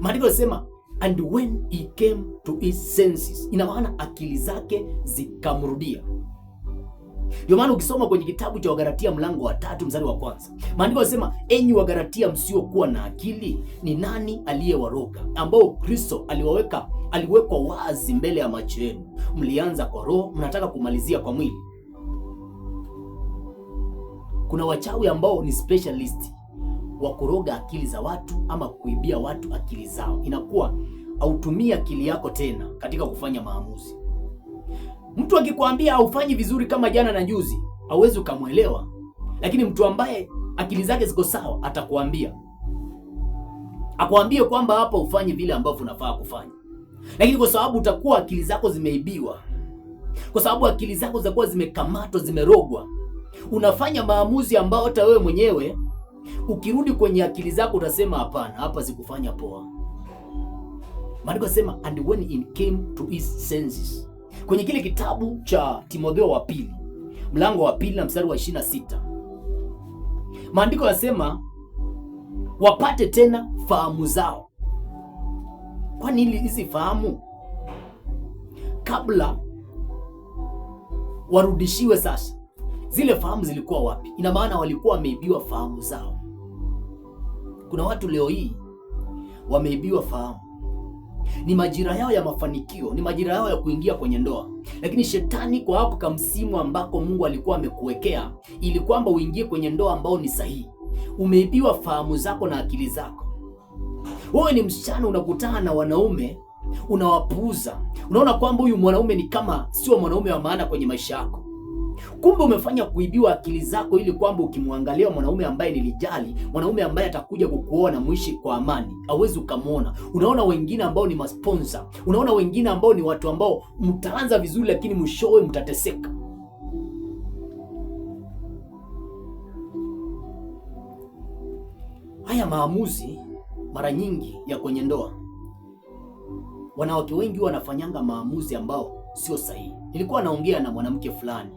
Maandiko yanasema and when he came to his senses, ina maana akili zake zikamrudia. Ndio maana ukisoma kwenye kitabu cha Wagalatia mlango wa 3 mstari wa 1, maandiko yanasema enyi Wagalatia msiokuwa na akili, ni nani aliyewaroga, ambao Kristo aliwekwa wazi mbele ya macho yenu? Mlianza kwa roho, mnataka kumalizia kwa mwili. Kuna wachawi ambao ni specialist wa kuroga akili za watu ama kuibia watu akili zao. Inakuwa hautumii akili yako tena katika kufanya maamuzi. Mtu akikwambia haufanyi vizuri kama jana na juzi, hauwezi ukamwelewa. Lakini mtu ambaye akili zake ziko sawa akwambie kwamba hapa ufanye vile ambavyo unafaa kufanya. Lakini kwa sababu utakuwa akili zako zimeibiwa, kwa sababu akili zako zitakuwa zimekamatwa, zimerogwa, unafanya maamuzi ambayo hata wewe mwenyewe ukirudi kwenye akili zako utasema hapana, hapa sikufanya poa. Maandiko yanasema and when he came to his senses, kwenye kile kitabu cha Timotheo wa pili mlango wa 2 na mstari wa 26, maandiko yanasema wapate tena fahamu zao. Kwani hizi fahamu kabla warudishiwe sasa, zile fahamu zilikuwa wapi? Ina maana walikuwa wameibiwa fahamu zao. Kuna watu leo hii wameibiwa fahamu. Ni majira yao ya mafanikio, ni majira yao ya kuingia kwenye ndoa, lakini shetani kwa hapo kamsimu ambako Mungu alikuwa amekuwekea ili kwamba uingie kwenye ndoa ambao ni sahihi, umeibiwa fahamu zako na akili zako. Wewe ni msichana, unakutana na wanaume, unawapuuza, unaona kwamba huyu mwanaume ni kama sio mwanaume wa maana kwenye maisha yako. Kumbe umefanya kuibiwa akili zako ili kwamba ukimwangalia mwanaume ambaye nilijali, mwanaume ambaye atakuja kukuoa na muishi kwa amani, hauwezi ukamwona. Unaona wengine ambao ni masponsa, unaona wengine ambao ni watu ambao mtaanza vizuri lakini mwishowe mtateseka. Haya maamuzi mara nyingi ya kwenye ndoa, wanawake wengi wanafanyanga maamuzi ambao sio sahihi. Nilikuwa naongea na mwanamke fulani,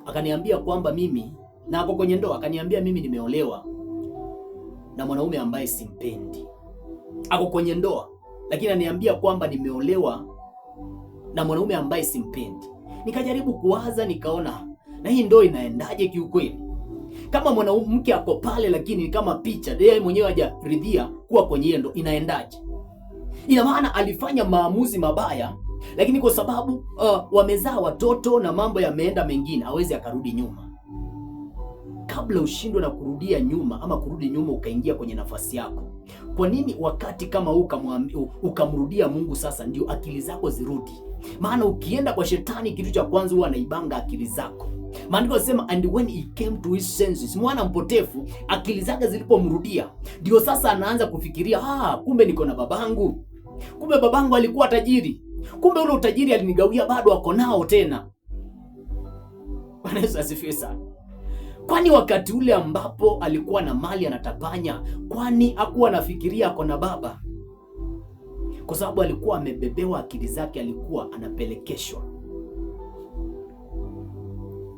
akaniambia kwamba mimi na ako kwenye ndoa, akaniambia mimi nimeolewa na mwanaume ambaye simpendi. Ako kwenye ndoa lakini ananiambia kwamba nimeolewa na mwanaume ambaye simpendi. Nikajaribu kuwaza, nikaona na hii ndoa inaendaje kiukweli? Kama mwanamke ako pale lakini kama picha, yeye mwenyewe hajaridhia kuwa kwenye hiyo ndoa, inaendaje? Ina maana alifanya maamuzi mabaya, lakini kwa sababu wamezaa watoto na mambo yameenda mengine, hawezi akarudi nyuma. Kabla ushindwe na kurudia nyuma ama kurudi nyuma ukaingia kwenye nafasi yako, kwa nini wakati kama huu ukamrudia Mungu sasa ndio akili zako zirudi? Maana ukienda kwa shetani, kitu cha kwanza huwa anaibanga akili zako. Maandiko yanasema and when he came to his senses, mwana mpotefu akili zake zilipomrudia ndio sasa anaanza kufikiria, kumbe niko na babangu, kumbe babangu alikuwa tajiri, kumbe ule utajiri alinigawia bado ako nao tena. Bwana Yesu asifiwe sana. Kwani wakati ule ambapo alikuwa na mali anatapanya, kwani hakuwa anafikiria ako na baba? Kwa sababu alikuwa amebebewa akili zake, alikuwa anapelekeshwa.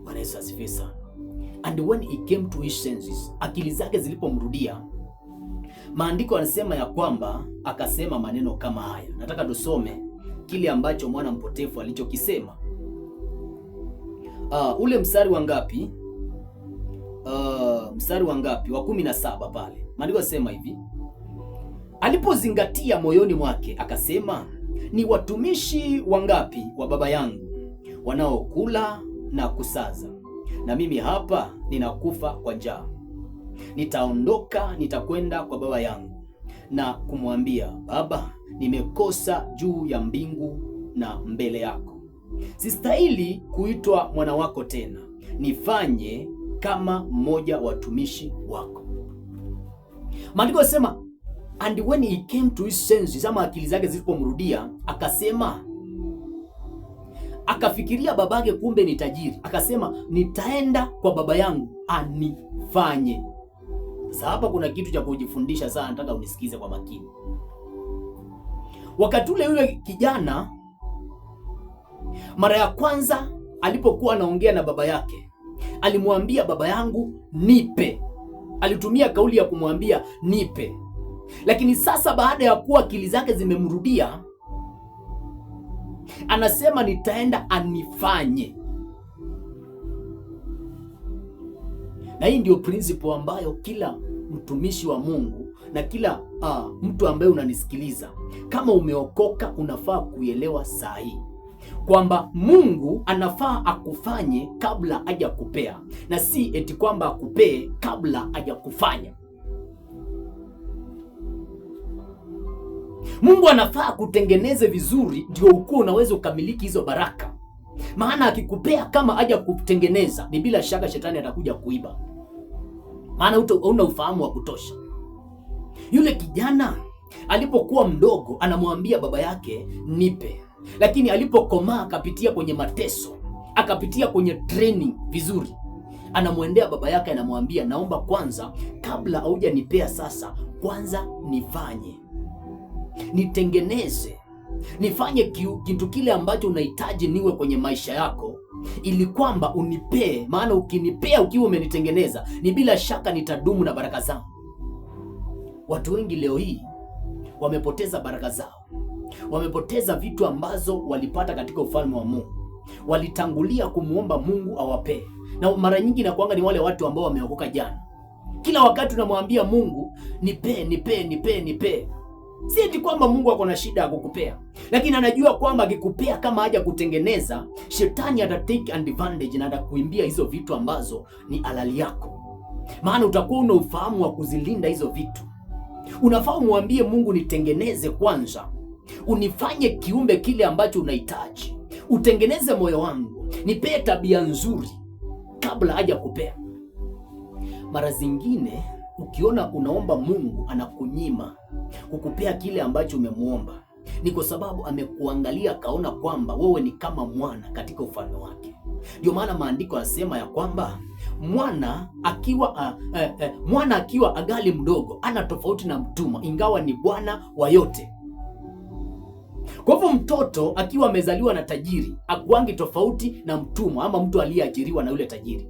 Bwana Yesu asifiwe sana. And when he came to his senses, akili zake zilipomrudia, maandiko yanasema ya kwamba akasema maneno kama haya. Nataka tusome kile ambacho mwana mpotefu alichokisema. Ule mstari wa ngapi? Mstari wa ngapi? Wa 17 pale. Maandiko yanasema hivi: alipozingatia moyoni mwake akasema, ni watumishi wangapi wa baba yangu wanaokula na kusaza, na mimi hapa ninakufa kwa njaa. Nitaondoka, nitakwenda kwa baba yangu na kumwambia, Baba, nimekosa juu ya mbingu na mbele yako. Sistahili kuitwa mwana wako tena. Nifanye kama mmoja wa watumishi wako. Maandiko yanasema and when he came to his senses, ama akili zake zilipomrudia, akasema, akafikiria babake kumbe ni tajiri, akasema nitaenda kwa baba yangu anifanye. Sasa hapa kuna kitu cha kujifundisha sana, nataka unisikize kwa makini. Wakati ule yule kijana mara ya kwanza alipokuwa anaongea na baba yake, alimwambia baba yangu nipe. Alitumia kauli ya kumwambia nipe. Lakini sasa baada ya kuwa akili zake zimemrudia, anasema nitaenda anifanye. Na hii ndio principle ambayo kila mtumishi wa Mungu na kila mtu ambaye unanisikiliza, kama umeokoka, unafaa kuelewa saa hii kwamba Mungu anafaa akufanye kabla haja kupea, na si eti kwamba akupee kabla haja kufanya. Mungu anafaa kutengeneze vizuri ndio ukuwa unaweza ukamiliki hizo baraka. Maana akikupea kama haja kutengeneza, ni bila shaka shetani atakuja kuiba. Maana huna ufahamu wa kutosha. Yule kijana alipokuwa mdogo anamwambia baba yake nipe, lakini alipokomaa akapitia kwenye mateso, akapitia kwenye training vizuri, anamwendea baba yake anamwambia, naomba kwanza, kabla haujanipea sasa, kwanza nifanye, nitengeneze, nifanye kitu kile ambacho unahitaji niwe kwenye maisha yako, ili kwamba unipee. Maana ukinipea ukiwa umenitengeneza, ni bila shaka nitadumu na baraka zangu. Watu wengi leo hii wamepoteza baraka zao, wamepoteza vitu ambazo walipata katika ufalme wa Mungu. Walitangulia kumuomba Mungu awapee, na mara nyingi inakuanga ni wale watu ambao wameokoka jana. Kila wakati unamwambia Mungu nipe, nipe, nipe, nipe. Si eti kwamba Mungu ako na shida ya kukupea, lakini anajua kwamba akikupea kama haja kutengeneza, shetani atatake advantage na atakuimbia hizo vitu ambazo ni halali yako. Maana utakuwa una ufahamu wa kuzilinda hizo vitu. Unafaa umwambie Mungu, nitengeneze kwanza, unifanye kiumbe kile ambacho unahitaji, utengeneze moyo wangu, nipee tabia nzuri kabla haja kupea. Mara zingine ukiona unaomba Mungu anakunyima kukupea kile ambacho umemuomba, ni kwa sababu amekuangalia akaona kwamba wewe ni kama mwana katika ufalme wake. Ndio maana maandiko yanasema ya kwamba mwana akiwa agali mdogo ana tofauti na mtumwa, ingawa ni bwana wa yote. Kwa hivyo mtoto akiwa amezaliwa na tajiri akuangi tofauti na mtumwa ama mtu aliyeajiriwa na yule tajiri,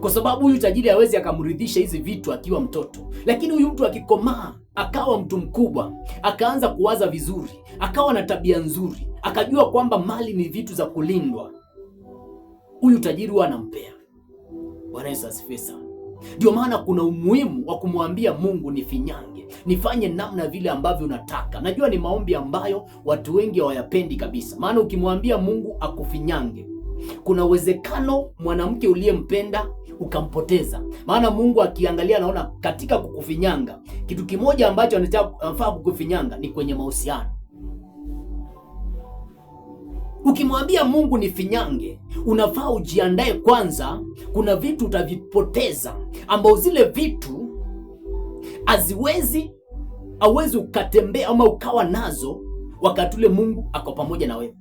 kwa sababu huyu tajiri hawezi akamridhisha hizi vitu akiwa mtoto. Lakini huyu mtu akikomaa akawa mtu mkubwa, akaanza kuwaza vizuri, akawa na tabia nzuri, akajua kwamba mali ni vitu za kulindwa, huyu tajiri huwa anampea. Bwana Yesu asifiwe sana. Ndio maana kuna umuhimu wa kumwambia Mungu nifinyange, nifanye namna vile ambavyo unataka. Najua ni maombi ambayo watu wengi hawayapendi kabisa. Maana ukimwambia Mungu akufinyange, kuna uwezekano mwanamke uliyempenda ukampoteza. Maana Mungu akiangalia anaona katika kukufinyanga, kitu kimoja ambacho anafaa kukufinyanga ni kwenye mahusiano. Ukimwambia Mungu nifinyange, unafaa ujiandae kwanza. Kuna vitu utavipoteza ambao zile vitu hauwezi ukatembea ama ukawa nazo wakati ule Mungu ako pamoja na wewe.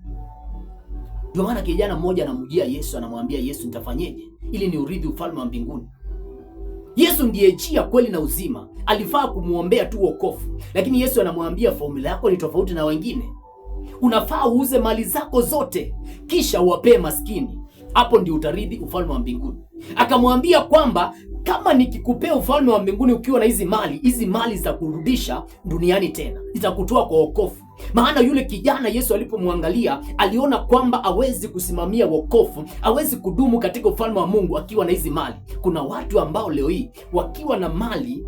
Ndio maana kijana mmoja anamjia Yesu, anamwambia Yesu, nitafanyeje ili ni urithi ufalme wa mbinguni? Yesu ndiye njia, kweli na uzima. Alifaa kumuombea tu wokovu, lakini Yesu anamwambia formula yako ni tofauti na wengine. Unafaa uuze mali zako zote kisha uwapee maskini, hapo ndio utarithi ufalme wa mbinguni. Akamwambia kwamba kama nikikupea ufalme wa mbinguni ukiwa na hizi mali zitakurudisha duniani tena, zitakutoa kwa wokovu. Maana yule kijana Yesu alipomwangalia aliona kwamba hawezi kusimamia wokovu, hawezi kudumu katika ufalme wa Mungu akiwa na hizi mali. Kuna watu ambao leo hii wakiwa na mali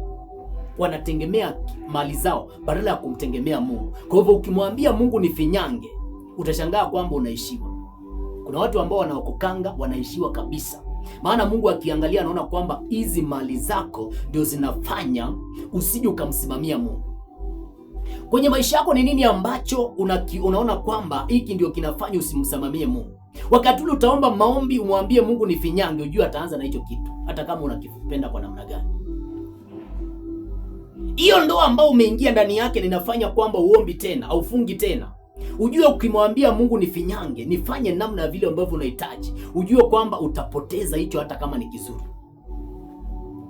wanategemea mali zao badala ya kumtegemea Mungu. Kwa hivyo ukimwambia Mungu nifinyange, utashangaa kwamba unaishiwa. Kuna watu ambao wanaokokanga wanaishiwa kabisa. Maana Mungu akiangalia anaona kwamba hizi mali zako ndio zinafanya usije ukamsimamia Mungu. Kwenye maisha yako ni nini ambacho unaona kwamba hiki ndio kinafanya usimsimamie Mungu? Wakati ule utaomba maombi umwambie Mungu nifinyange, ujue ataanza na hicho kitu, hata kama unakipenda kwa namna gani. Hiyo ndoa ambao umeingia ndani yake ninafanya kwamba uombi tena au fungi tena. Ujue ukimwambia Mungu nifinyange, nifanye namna vile ambavyo unahitaji, ujue kwamba utapoteza hicho hata kama ni kizuri.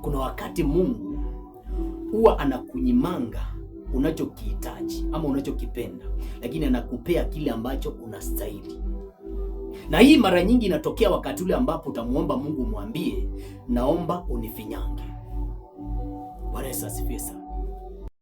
Kuna wakati Mungu huwa anakunyimanga unachokihitaji ama unachokipenda, lakini anakupea kile ambacho unastahili. Na hii mara nyingi inatokea wakati ule ambapo utamuomba Mungu, mwambie naomba unifinyange. Bwana Yesu asifiwe sana.